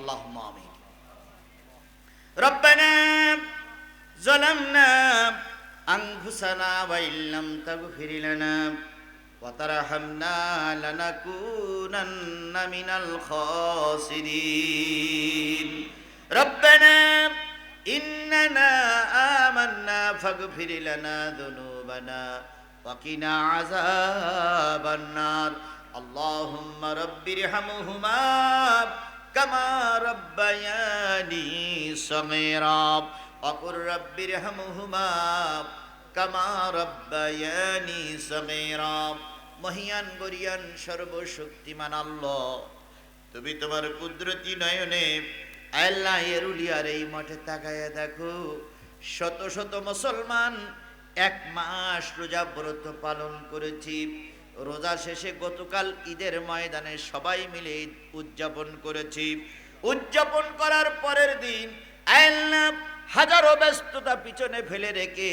আল্লাহুম্মা আমিন। রব্বানা যালামনা আনফুসানা ওয়া ইল্লাম তাগফির লানা ওয়া তারহামনা লানাকুনান্না মিনাল খাসিরিন। রব্বানা ইন্নানা আমান্না ফাগফির লানা যুনুবানা ওয়া কিনা আযাবান নার। আল্লাহুম্মা রাব্বিরহামহুমা কামা রাব্বায়ানি সগীরা ওয়া কুর রাব্বিরহামহুমা কামা রাব্বায়ানি সগীরা। মহিয়ান গরিয়ান সর্বশক্তিমান আল্লাহ, তুমি তোমার কুদরতি নয়নে আল্লাহ এরুলিয়ার এই মাঠে তাকায়া দেখো, শত শত মুসলমান এক মাস রোজা ব্রত পালন করেছি। রোজা শেষে গতকাল ঈদের ময়দানে সবাই মিলে ঈদ উদযাপন করেছি। উদযাপন করার পরের দিন আল্লাহ হাজারো ব্যস্ততা পিছনে ফেলে রেখে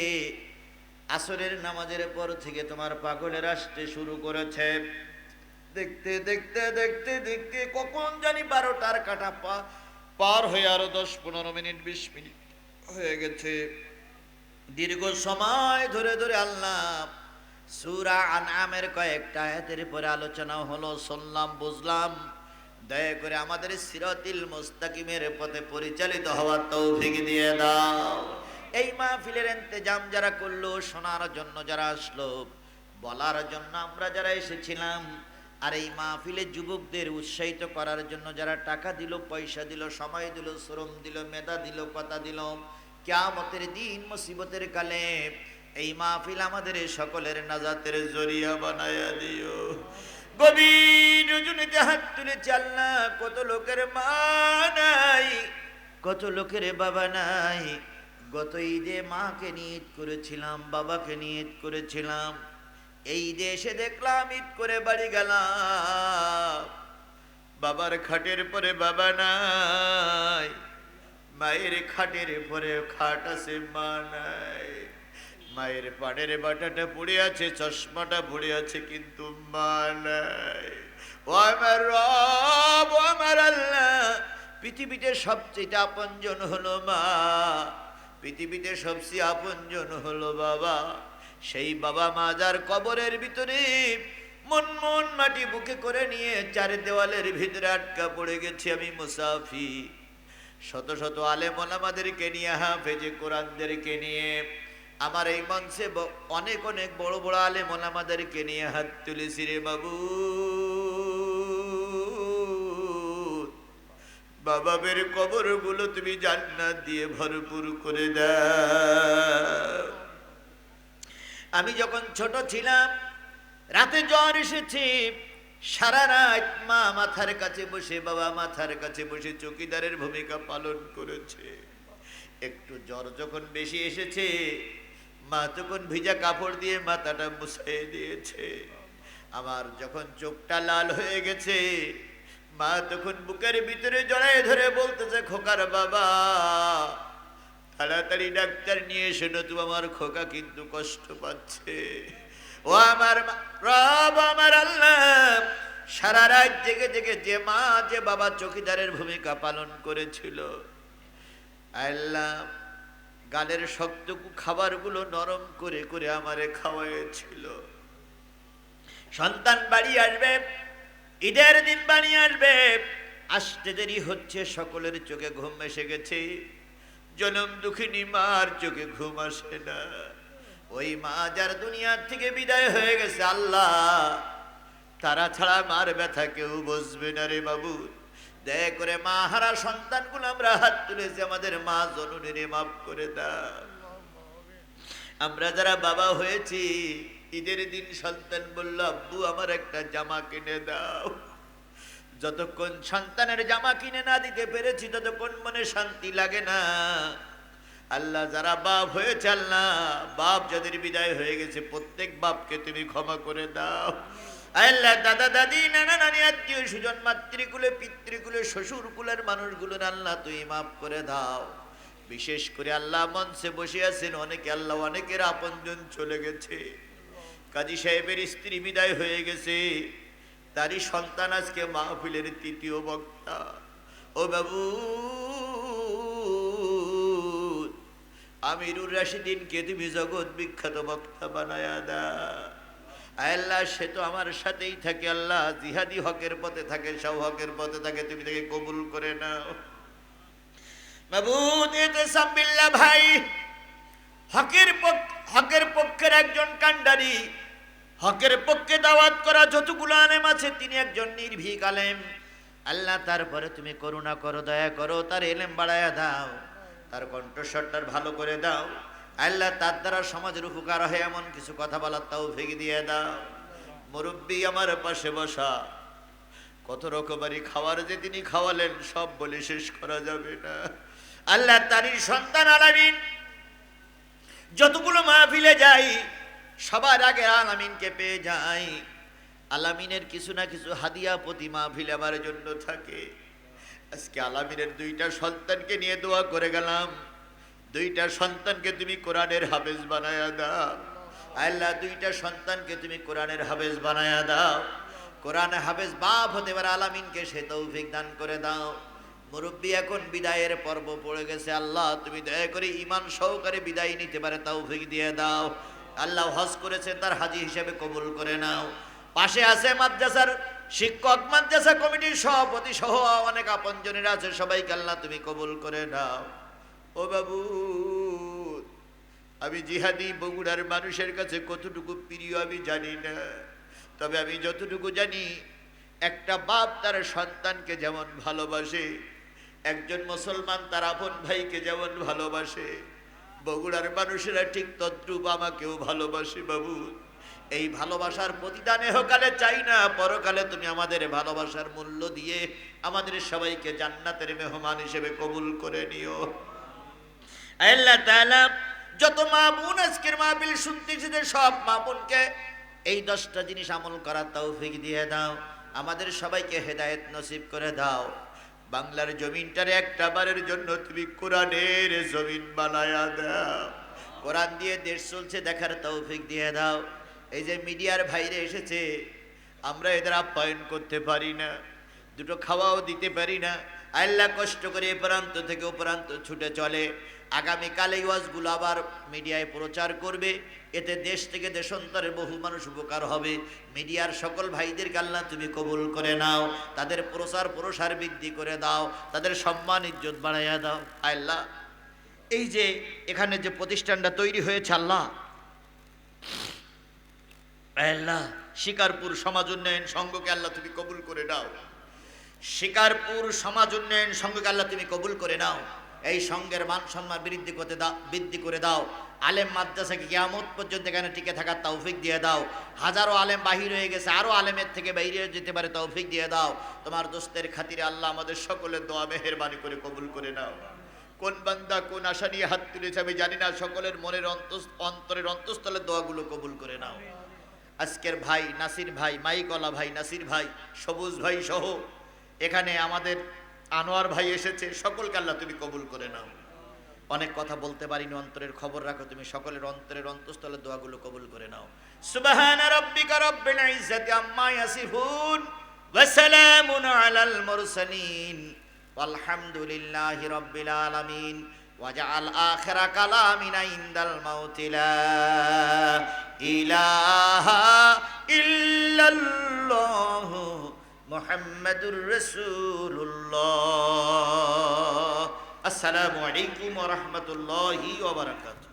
আসরের নামাজের পর থেকে তোমার পাগলের আসতে শুরু করেছে। দেখতে দেখতে দেখতে দেখতে কখন জানি 12টার কাটা পার হয়ে আরো 10-15 মিনিট 20 মিনিট হয়ে গেছে। দীর্ঘ সময় ধরে ধরে আল্লাহ সূরা আনআমের কয়েকটা আয়াতের পরে আলোচনা হলো, শুনলাম, বুঝলাম। দয়া করে আমাদের সিরাতিল মুস্তাকিমের পথে পরিচালিত হওয়ার তৌফিক দিয়ে দাও। এই মাহফিলের ইন্তেজাম যারা করলো, শোনার জন্য যারা আসলো, বলার জন্য আমরা যারা এসেছিলাম, আর এই মাহফিলে যুবকদের উৎসাহিত করার জন্য যারা টাকা দিল, পয়সা দিল, সময় দিল, শ্রম দিল, মেধা দিল, কথা দিল, কিয়ামতের দিন মুসিবতের কালে এই মাহফিল আমাদের সকলের নাজাতের জরিয়া বানায়া দিও। গভীর রজনীতে হাত তুলেছি আল্লাহ, কত লোকের মা নাই, কত লোকের বাবা নাই। গত ঈদে মাকে নিয়ত করেছিলাম, বাবাকে নিয়ত করেছিলাম, এই দেশে দেখলাম ঈদ করে বাড়ি গেলাম, বাবার খাটের পরে বাবা নাই, মায়ের খাটের পরে খাট আছে, মা নাই। মায়ের পানের বাটাটা পড়ে আছে, চশমাটা পড়ে আছে, কিন্তু মা নাই। ও আমার রব, ও আমার আল্লাহ, পৃথিবীতে সবচেয়ে আপনজন হলো মা, পৃথিবীতে সবচেয়ে আপনজন হলো বাবা। সেই বাবা মা যার কবরের ভিতরে মন মন মাটি বুকে করে নিয়ে চার দেওয়ালের ভিতরে আটকা পড়ে গেছি আমি মুসাফির। শত শত আলেম ওলামাদেরকে নিয়ে, হাফেজে কোরআনদেরকে নিয়ে, আমার এই মঞ্চে অনেক অনেক বড় বড় আলেম ওলামাদেরকে নিয়ে হাত তুলেছি রে বাবু। বাবাবের কবরগুলো তুমি জান্নাত দিয়ে ভরপুর করে দাও। আমি যখন ছোট ছিলাম, রাতে জ্বর এসেছে, সারা রাত মা মাথার কাছে বসে, বাবা মাথার কাছে বসে চৌকিদারের ভূমিকা পালন করেছে। একটু জ্বর যখন বেশি এসেছে, মা তখন ভিজা কাপড় দিয়ে মাথাটা মুছিয়ে দিয়েছে। আমার যখন চোখটা লাল হয়ে গেছে, মা তখন বুকের ভিতরে জড়ায় ধরে বলতেছে, খোকার বাবা, তাড়াতাড়ি ডাক্তার নিয়ে এসো, নতুবা আমার খোকা কিন্তু কষ্ট পাচ্ছে। ও আমার রব, আমার আল্লাহ, সারা রাত জেগে জেগে যে মা যে বাবা চৌকিদারের ভূমিকা পালন করেছিল, আল্লাহ গালের শক্ত খাবারগুলো নরম করে করে আমারে খাওয়াইছিল। সন্তান বাড়ি আসবে, ঈদের দিন বাড়ি আসবে, আসতে দেরি হচ্ছে, সকলের চোখে ঘুম এসে গেছে। জনম দুঃখিনী মার চোখে ঘুম আসে না। ওই মা যার দুনিয়ার থেকে বিদায় হয়ে গেছে, আল্লাহ তারা ছাড়া মার ব্যথা কেউ বুঝবে না রে বাবু। দয়া করে মা হারা সন্তানগুলো আমরা হাত তুলেছি, আমাদের মা জননীরে মাফ করে দাও। আমরা যারা বাবা হয়েছি, ঈদের দিন সন্তান বলল, আব্বু আমার একটা জামা কিনে দাও। যতক্ষণ সন্তানের জামা কিনে না দিতে পেরেছি, ততক্ষণ মনে শান্তি লাগে না। আল্লাহ যারা বাপ হয়েছে, আল্লাহ বাপ যাদের বিদায় হয়ে গেছে, প্রত্যেক বাপকে তুমি ক্ষমা করে দাও। আল্লাহ দাদা দাদি, নানা নানি, আত্মীয় স্বজন, মাতৃকুলে পিতৃকুলে শ্বশুর কুলের মানুষগুলোর আল্লাহ তুমি মাফ করে দাও। বিশেষ করে আল্লাহ মঞ্চে বসে আছেন অনেকে, আল্লাহ অনেকের আপনজন চলে গেছে। কাজী সাহেবের স্ত্রী বিদায় হয়ে গেছে, তারই সন্তান আজকে মাহফিলের তৃতীয় বক্তা। ও বাবু, আমিরুর রাশিদিনকে তুমি জগৎ বিখ্যাত বক্তা বানায়া দাও। আল্লাহ, সে তো আমার সাথেই থাকে। আল্লাহ, জিহাদি হকের পথে থাকে, সব হকের পথে থাকে, তুমি তাকে কবুল করে নাও। মাবুদ, ইতিসাম বিল্লাহ ভাই হকের পক্ষের একজন কান্ডারি, হকের পক্ষে দাওয়াত করা যতগুলো আলেম আছে, তিনি একজন নির্ভীক আলেম। আল্লাহ, তারপরে তুমি করুণা করো, দয়া করো, তার এলেম বাড়ায়া দাও, তার কণ্ঠস্বরটার ভালো করে দাও। আল্লাহ, তার দ্বারা সমাজের উপকার হয় এমন কিছু কথা বলার তৌফিক দিয়ে দাও। মুরব্বী আমার পাশে বসা, কত রকমারি খাবার যে তিনি খাওয়ালেন সব বলে শেষ করা যাবে না। আল্লাহ, তারই সন্তান আলামিন যতগুলো মাহফিলে যাই, সবার আগে আলামিনকে পেয়ে যাই। আলামিনের কিছু না কিছু হাদিয়া প্রতি মাহফিল আমার জন্য থাকে। আজকে আলামিনের দুইটা সন্তানকে নিয়ে দোয়া করে গেলাম, দুইটা সন্তানকে তুমি কোরআনের হাফেজ বানায়া দাও। আল্লাহ, দুইটা সন্তানকে তুমি কোরআনের হাফেজ বানায়া দাও। কোরআনে হাফেজ বাপ হতে পারে আলামিনকে সে তৌফিক দান করে দাও। মুরব্বী এখন বিদায়ের পর্ব পড়ে গেছে। আল্লাহ, তুমি দয়া করে ঈমান সহকারে বিদায় নিতে পারে তৌফিক দিয়ে দাও। আল্লাহ, হজ করেছে তার হাজী হিসেবে কবুল করে নাও। পাশে আছে মাদ্রাসার শিক্ষক, মাদ্রাসা কমিটির সভাপতি সহ অনেক আপনজনেরা আছে, সবাইকে আল্লাহ তুমি কবুল করে নাও। ও বাবু, আমি জিহাদি বগুড়ার মানুষের কাছে কতটুকু প্রিয় আমি জানি না, তবে আমি যতটুকু জানি, একটা বাপ তার সন্তানকে যেমন ভালোবাসে, একজন মুসলমান তার আপন ভাইকে যেমন ভালোবাসে, বগুড়ার মানুষেরা ঠিক তদ্রূপ আমাকেও ভালোবাসে। বাবু, এই ভালোবাসার প্রতিদান এহকালে চাই না, পরকালে তুমি আমাদের ভালোবাসার মূল্য দিয়ে আমাদের সবাইকে জান্নাতের মেহমান হিসেবে কবুল করে নিও। আল্লাহ তাআলা, যত মা বোন আজকের মাহফিল শুনতেছে, সব মা বোনকে এই 10টা জিনিস আমল করার তৌফিক দিয়ে দাও। আমাদের সবাইকে হেদায়েত নসিব করে দাও। বাংলার জমিনটারে একটা বারের জন্য তুমি কোরআনের জমিন বানায়া দাও। কোরআন দিয়ে দেশ চলছে দেখার তৌফিক দিয়ে দাও। এই যে মিডিয়ার ভাইরে এসেছে, আমরা এদের আপ্যায়ন করতে পারি না, দুটো খাওয়াও দিতে পারি না। আল্লাহ, কষ্ট করে এ প্রান্ত থেকে ও প্রান্ত ছুটে চলে। আগামীকাল এই ওয়াজগুলো আবার মিডিয়ায় প্রচার করবে, এতে দেশ থেকে দেশান্তরের বহু মানুষ উপকার হবে। মিডিয়ার সকল ভাইদেরকে আল্লাহ তুমি কবুল করে নাও, তাদের প্রসার বৃদ্ধি করে দাও, তাদের সম্মান ইজ্জত বাড়াইয়া দাও। আল্লাহ, এই যে এখানে যে প্রতিষ্ঠানটা তৈরি হয়েছে, আল্লাহ আল্লাহ, শিকারপুর সমাজ উন্নয়ন সংঘকে আল্লাহ তুমি কবুল করে নাও। শিকারপুর সমাজ উন্নয়ন সংঘকে আল্লাহ তুমি কবুল করে নাও। এই সংঘের মান সম্মান বৃদ্ধি করে দাও। আলেম মাদ্রাসাকে কিয়ামত পর্যন্ত এখানে টিকে থাকার তৌফিক দিয়ে দাও। হাজারো আলেম বাহির হয়ে গেছে, আরো আলেমের থেকে বাইরে যেতে পারে তৌফিক দিয়ে দাও। তোমার দোস্তের খাতিরে আল্লাহ আমাদের সকলের দোয়া মেহেরবানি করে কবুল করে নাও। কোন বান্দা কোন আশা নিয়ে হাত তুলেছে আমি জানি না, সকলের মনের অন্তরের অন্তঃস্থলের দোয়াগুলো কবুল করে নাও। আজকের ভাই নাসির ভাই, মাইকলা ভাই নাসির ভাই, সবুজ ভাই সহ এখানে আমাদের আনোয়ার ভাই এসেছে, সকলকে আল্লাহ তুমি কবুল করে নাও। অনেক কথা বলতে পারিনি, অন্তরের খবর রাখো তুমি, সকলের অন্তরের অন্তঃস্থলের দোয়াগুলো কবুল করে নাও। সুবহানা রাব্বিকা রাব্বিল ইজ্জাতি আম্মা ইয়াসিফুন ওয়া সালামুন আলাল মুরসালিন ওয়ালহামদুলিল্লাহি রাব্বিল আলামিন। ওয়াজআল আখিরা কালামিনা ইনদাল মাউতি লা ইলাহা ইল্লাল্লাহ মুহাম্মাদুর রাসূলুল্লাহ। আসসালামু আলাইকুম ওয়া রাহমাতুল্লাহি ওয়া বারাকাতুহু।